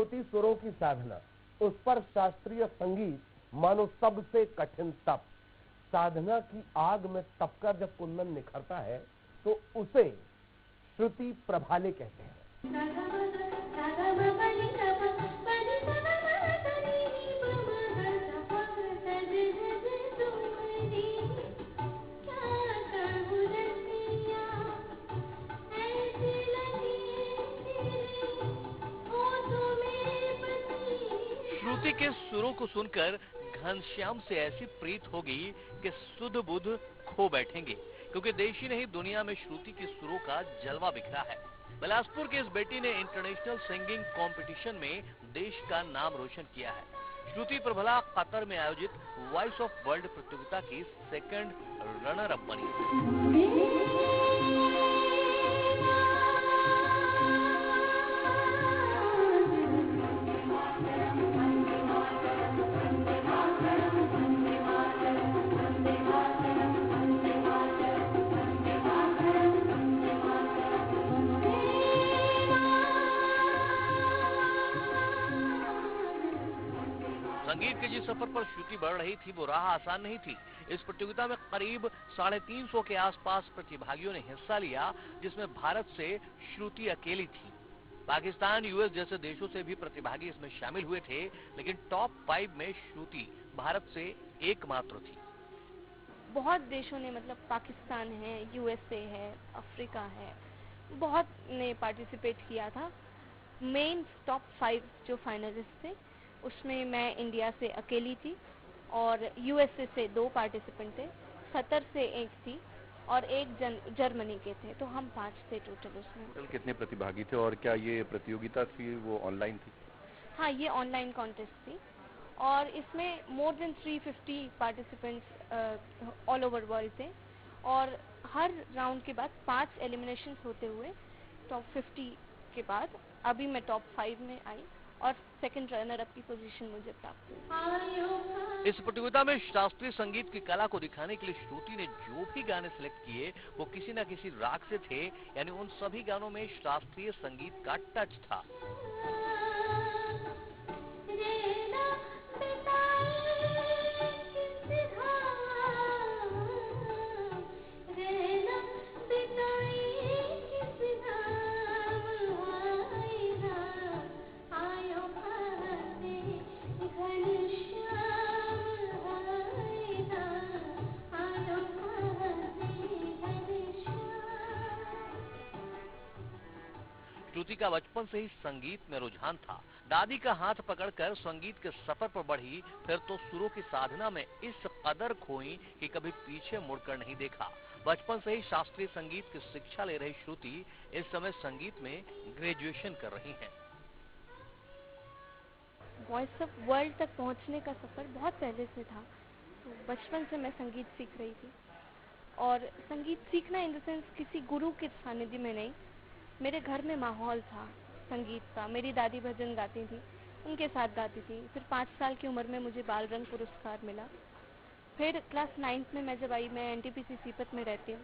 होती सुरों की साधना, उस पर शास्त्रीय संगीत मानो सबसे कठिन तप। साधना की आग में तपकर जब कुंदन निखरता है तो उसे श्रुति प्रभाले कहते हैं। श्रुति के सुरों को सुनकर घनश्याम से ऐसी प्रीत होगी कि सुध बुध खो बैठेंगे, क्योंकि देश ही नहीं दुनिया में श्रुति के सुरों का जलवा बिखरा है। बिलासपुर की इस बेटी ने इंटरनेशनल सिंगिंग कंपटीशन में देश का नाम रोशन किया है। श्रुति प्रभला कतर में आयोजित वॉइस ऑफ वर्ल्ड प्रतियोगिता की सेकंड रनर अप बनी। संगीत के जिस सफर पर श्रुति बढ़ रही थी वो राह आसान नहीं थी। इस प्रतियोगिता में करीब 350 के आसपास प्रतिभागियों ने हिस्सा लिया, जिसमें भारत से श्रुति अकेली थी। पाकिस्तान, यूएस जैसे देशों से भी प्रतिभागी इसमें शामिल हुए थे, लेकिन टॉप 5 में श्रुति भारत से एकमात्र थी। बहुत देशों ने, मतलब पाकिस्तान है, यूएसए है, अफ्रीका है, बहुत ने पार्टिसिपेट किया था। मेन टॉप 5 जो फाइनलिस्ट थे उसमें मैं इंडिया से अकेली थी और यूएसए से 2 पार्टिसिपेंट थे, कतर से 1 थी और 1 जर्मनी के थे, तो हम 5 थे टोटल उसमें। टोटल कितने प्रतिभागी थे और क्या ये प्रतियोगिता थी वो ऑनलाइन थी? हाँ, ये ऑनलाइन कॉन्टेस्ट थी और इसमें more than 350 participants all over world थे और हर राउंड के बाद 5 एलिमिनेशन होते हुए टॉप 50 के बाद अभी मैं टॉप 5 में आई और सेकंड रनर अप की पोजीशन मुझे प्राप्त हुई। इस प्रतियोगिता में शास्त्रीय संगीत की कला को दिखाने के लिए श्रुति ने जो भी गाने सिलेक्ट किए वो किसी न किसी राग से थे, यानी उन सभी गानों में शास्त्रीय संगीत का टच था। श्रुति का बचपन से ही संगीत में रुझान था। दादी का हाथ पकड़कर संगीत के सफर पर बढ़ी, फिर तो सुरों की साधना में इस कदर खोई कि कभी पीछे मुड़कर नहीं देखा। बचपन से ही शास्त्रीय संगीत की शिक्षा ले रही श्रुति इस समय संगीत में ग्रेजुएशन कर रही हैं। वॉइस ऑफ वर्ल्ड तक पहुंचने का सफर बहुत पहले से था, तो बचपन से मैं संगीत सीख रही थी और संगीत सीखना इन द सेंस किसी गुरु के सानिध्य में नहीं, मेरे घर में माहौल था संगीत का। मेरी दादी भजन गाती थी, उनके साथ गाती थी। फिर 5 साल की उम्र में मुझे बाल रंग पुरस्कार मिला। फिर क्लास 9th में मैं जब आई, मैं एनटीपीसी सीपत में रहती हूँ,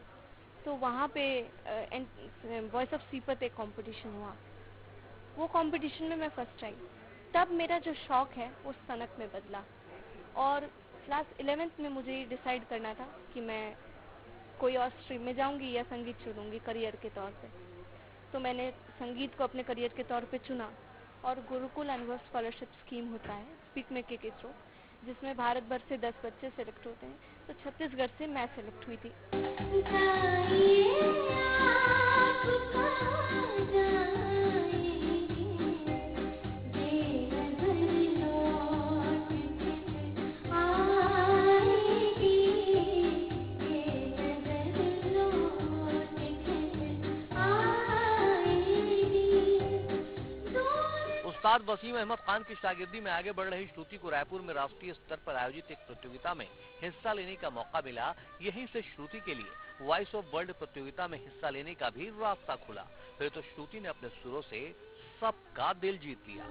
तो वहाँ पे वॉइस ऑफ सीपत एक कंपटीशन हुआ। वो कंपटीशन में मैं फर्स्ट आई। तब मेरा जो शौक है वो सनक में बदला और क्लास 11th में मुझे डिसाइड करना था कि मैं कोई और स्ट्रीम में जाऊंगी या संगीत चुनूंगी करियर के तौर पे। तो मैंने संगीत को अपने करियर के तौर पे चुना और गुरुकुल अनुभव स्कॉलरशिप स्कीम होता है स्पीक मेके के थ्रू, जिसमें भारत भर से 10 बच्चे सेलेक्ट होते हैं, तो छत्तीसगढ़ से मैं सेलेक्ट हुई थी। उस्ताद वसीम अहमद खान की शागिर्दी में आगे बढ़ रही श्रुति को रायपुर में राष्ट्रीय स्तर पर आयोजित एक प्रतियोगिता में हिस्सा लेने का मौका मिला। यहीं से श्रुति के लिए वॉइस ऑफ वर्ल्ड प्रतियोगिता में हिस्सा लेने का भी रास्ता खुला। फिर तो श्रुति ने अपने सुरों से सबका दिल जीत लिया।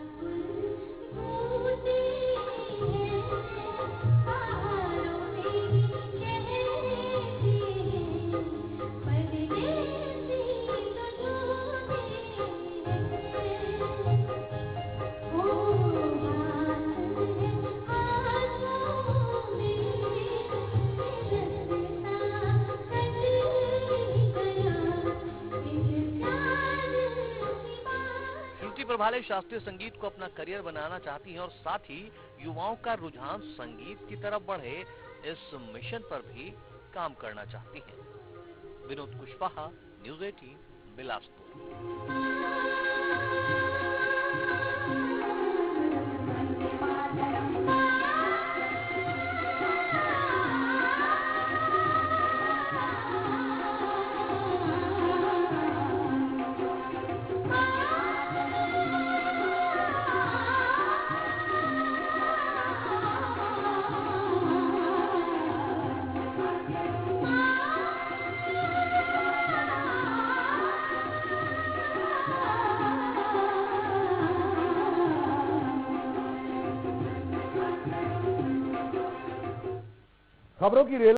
प्रभाले शास्त्रीय संगीत को अपना करियर बनाना चाहती हैं और साथ ही युवाओं का रुझान संगीत की तरफ बढ़े, इस मिशन पर भी काम करना चाहती हैं। विनोद कुशवाहा, न्यूज़ 18, बिलासपुर। खबरों की रेल